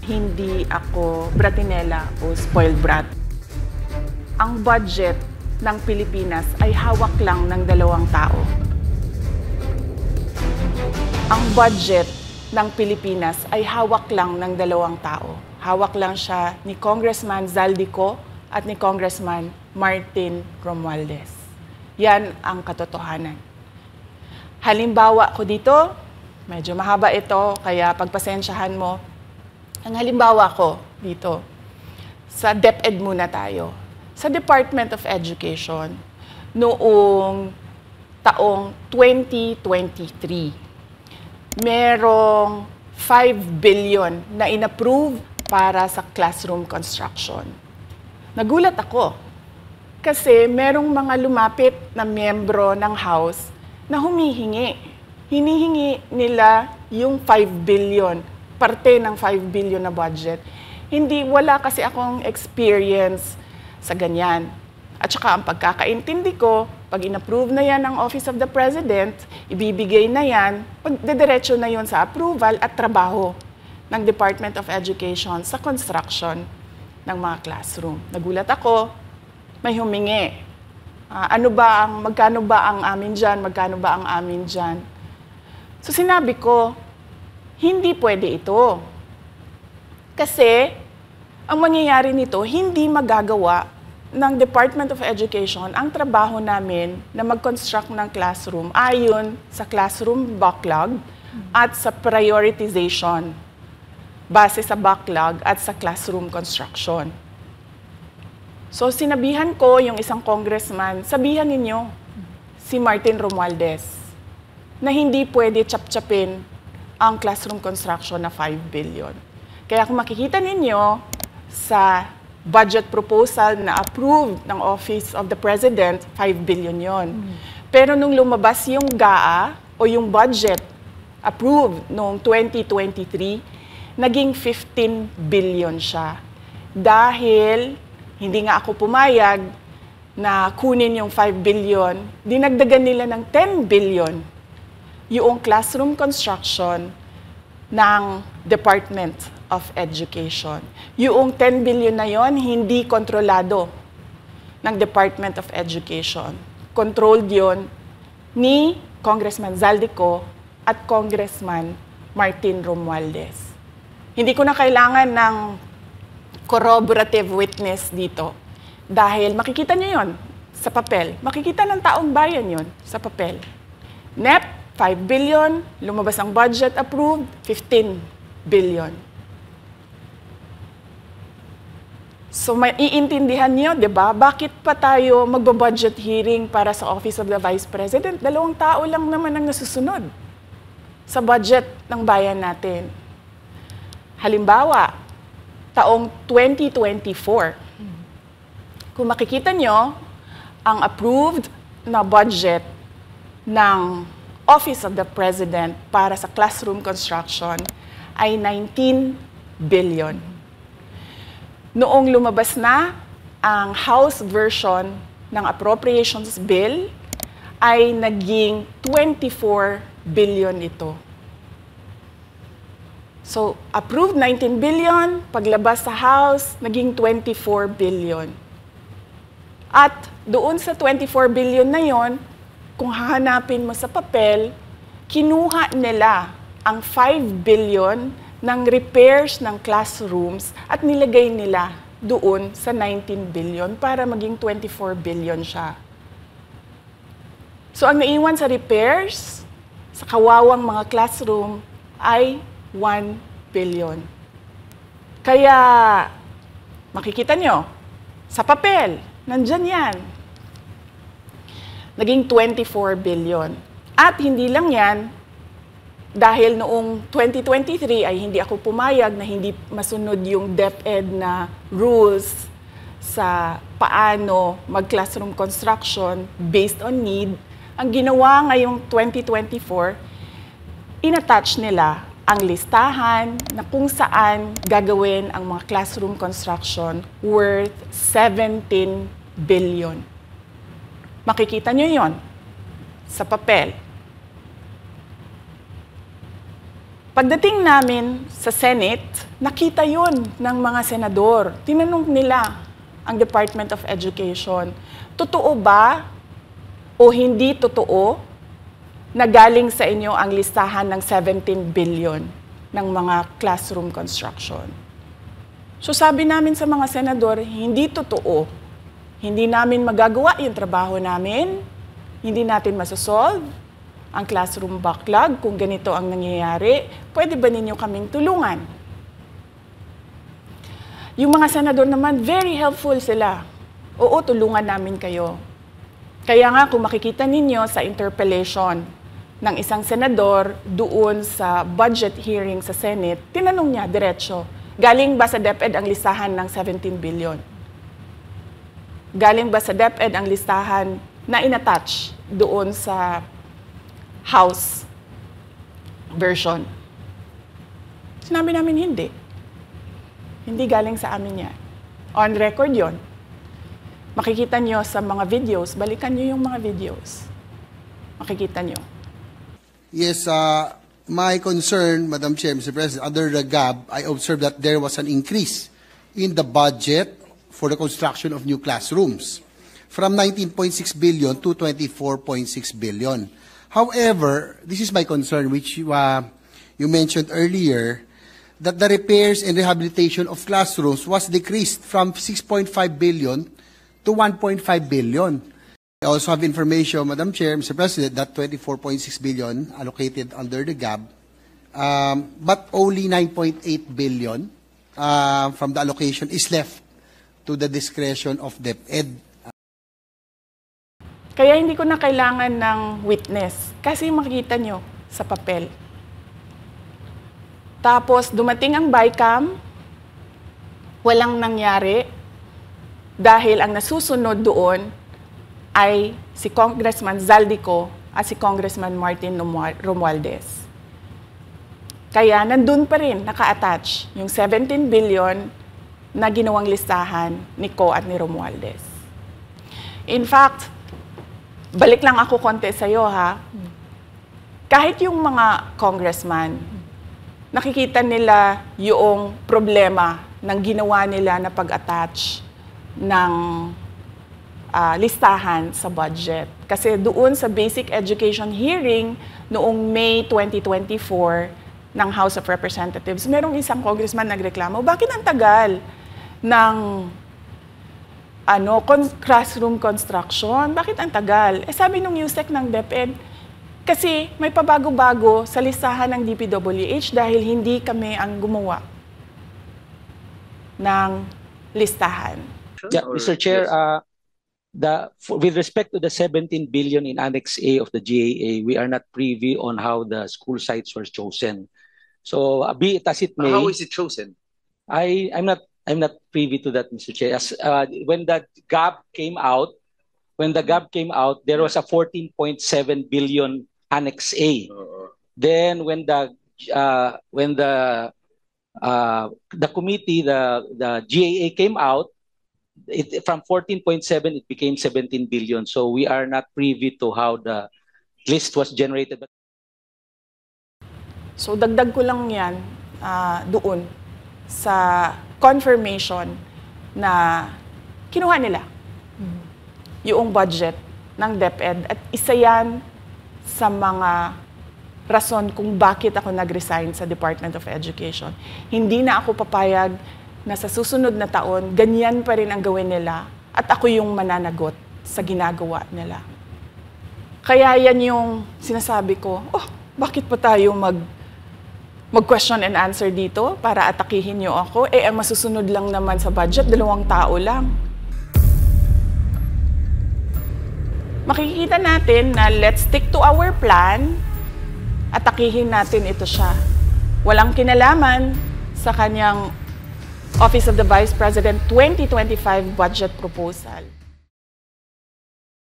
hindi ako bratinela o spoiled brat. Ang budget ng Pilipinas ay hawak lang ng 2 tao. Ang budget ng Pilipinas ay hawak lang ng 2 tao. Hawak lang siya ni Congressman Zaldico at ni Congressman Martin Romualdez. Yan ang katotohanan. Halimbawa ko dito, medyo mahaba ito, kaya pagpasensyahan mo. Ang halimbawa ko dito, sa DepEd muna tayo. Sa Department of Education, noong taong 2023, merong 5 billion na inapprove para sa classroom construction. Nagulat ako kasi merong mga lumapit na miyembro ng House na humihingi. Hinihingi nila yung 5 billion, parte ng 5 billion na budget. Wala kasi akong experience sa ganyan. At saka ang pagkakaintindi ko, pag inapprove na yan ng Office of the President, ibibigay na yan, pagdediretso na yon sa approval at trabaho ng Department of Education sa construction ng mga classroom. Nagulat ako, may humingi. Magkano ba ang amin dyan? Magkano ba ang amin dyan? So sinabi ko, hindi pwede ito. Kasi ang mangyayari nito, hindi magagawa ng Department of Education ang trabaho namin na mag-construct ng classroom ayon sa classroom backlog at sa prioritization base sa backlog at sa classroom construction. So sinabihan ko yung isang congressman, sabihan ninyo si Martin Romualdez na hindi pwede chap-chapin ang classroom construction na 5 billion. Kaya kung makikita ninyo sa budget proposal na approved ng Office of the President, 5 billion yon. Pero nung lumabas yung GAA o yung budget approved noong 2023, naging 15 billion siya. Dahil hindi nga ako pumayag na kunin yung 5 billion, dinagdagan nila ng 10 billion yung classroom construction ng Department of Education. Yung 10 billion na yon hindi kontrolado ng Department of Education. Controlled yon ni Congressman Zaldico at Congressman Martin Romualdez. Hindi ko na kailangan ng corroborative witness dito dahil makikita nyo yon sa papel. Makikita ng taong bayan yon sa papel. NEP, 5 billion, lumabas ang budget approved, 15 billion. So maiintindihan niyo, 'di ba? Bakit pa tayo magbo-budget hearing para sa Office of the Vice President? 2 tao lang naman ang nasusunod sa budget ng bayan natin. Halimbawa, taong 2024. Kung makikita niyo, ang approved na budget ng Office of the President para sa classroom construction ay 19 billion. Noong lumabas na ang House version ng Appropriations Bill, ay naging 24 billion ito. So, approved 19 billion, paglabas sa House, naging 24 billion. At doon sa 24 billion na yon, kung hahanapin mo sa papel, kinuha nila ang 5 billion ng repairs ng classrooms at nilagay nila doon sa 19 billion para maging 24 billion siya. So ang naiwan sa repairs, sa kawawang mga classroom, ay 1 billion. Kaya, makikita nyo, sa papel, nandyan yan. Naging 24 billion. At hindi lang yan, dahil noong 2023 ay hindi ako pumayag na hindi masunod yung DepEd na rules sa paano mag-classroom construction based on need. Ang ginawa ngayong 2024, inattach nila ang listahan na kung saan gagawin ang mga classroom construction worth 17 billion. Makikita nyo yon sa papel. Pagdating namin sa Senate, nakita yun ng mga senador. Tinanong nila ang Department of Education, totoo ba o hindi totoo na galing sa inyo ang listahan ng 17 billion ng mga classroom construction? So sabi namin sa mga senador, hindi totoo. Hindi namin magagawa yung trabaho namin, hindi natin masosolve ang classroom backlog kung ganito ang nangyayari. Pwede ba ninyo kaming tulungan? Yung mga senador naman, very helpful sila. Oo, tulungan namin kayo. Kaya nga, kung makikita ninyo sa interpellation ng isang senador doon sa budget hearing sa Senate, tinanong niya, diretso, galing ba sa DepEd ang listahan ng 17 billion? Galing ba sa DepEd ang listahan na inattach doon sa House version? Sinabi namin hindi. Hindi galing sa amin yan. On record yon. Makikita nyo sa mga videos, balikan nyo yung mga videos. Makikita nyo. Yes, my concern, Madam Chair, Mr. President, under the GAB, I observed that there was an increase in the budget for the construction of new classrooms from 19.6 billion to 24.6 billion. However, this is my concern, which you mentioned earlier, that the repairs and rehabilitation of classrooms was decreased from 6.5 billion to 1.5 billion. I also have information, Madam Chair, Mr. President, that 24.6 billion allocated under the GAB, but only 9.8 billion from the allocation is left to the discretion of DepEd. Kaya hindi ko na kailangan ng witness kasi makikita nyo sa papel. Tapos dumating ang BICAM, walang nangyari dahil ang nasusunod doon ay si Congressman Zaldico at si Congressman Martin Romualdez. Kaya nandun pa rin naka-attach yung 17 billion na ginawang listahan ni Co at ni Romualdez. In fact, balik lang ako konti sa'yo, ha? Kahit yung mga congressman, nakikita nila yung problema ng ginawa nila na pag-attach ng listahan sa budget. Kasi doon sa basic education hearing noong May 2024 ng House of Representatives, merong isang congressman nagreklamo, bakit ang tagal ng classroom construction? Bakit ang tagal? Eh sabi nung USEC ng DepEd, kasi may pabago-bago sa listahan ng DPWH dahil hindi kami ang gumawa ng listahan. Yeah, Mr. Chair, with respect to the 17 billion in Annex A of the GAA, we are not privy on how the school sites were chosen. So be it as it may. How is it chosen? I'm not privy to that, Mr. Chair. As, when the GAB came out, there was a 14.7 billion Annex A. Then when the committee, the GAA came out, from 14.7 it became 17 billion. So we are not privy to how the list was generated. So dagdag ko lang yan doon sa confirmation na kinuha nila yung budget ng DepEd at isa yan sa mga rason kung bakit ako nag-resign sa Department of Education. Hindi na ako papayag na sa susunod na taon, ganyan pa rin ang gawin nila at ako yung mananagot sa ginagawa nila. Kaya yan yung sinasabi ko, bakit pa tayo mag-question and answer dito para atakihin nyo ako? Eh, ang masusunod lang naman sa budget, 2 tao lang. Makikita natin na let's stick to our plan, atakihin natin ito siya. Walang kinalaman sa kanyang Office of the Vice President 2025 budget proposal.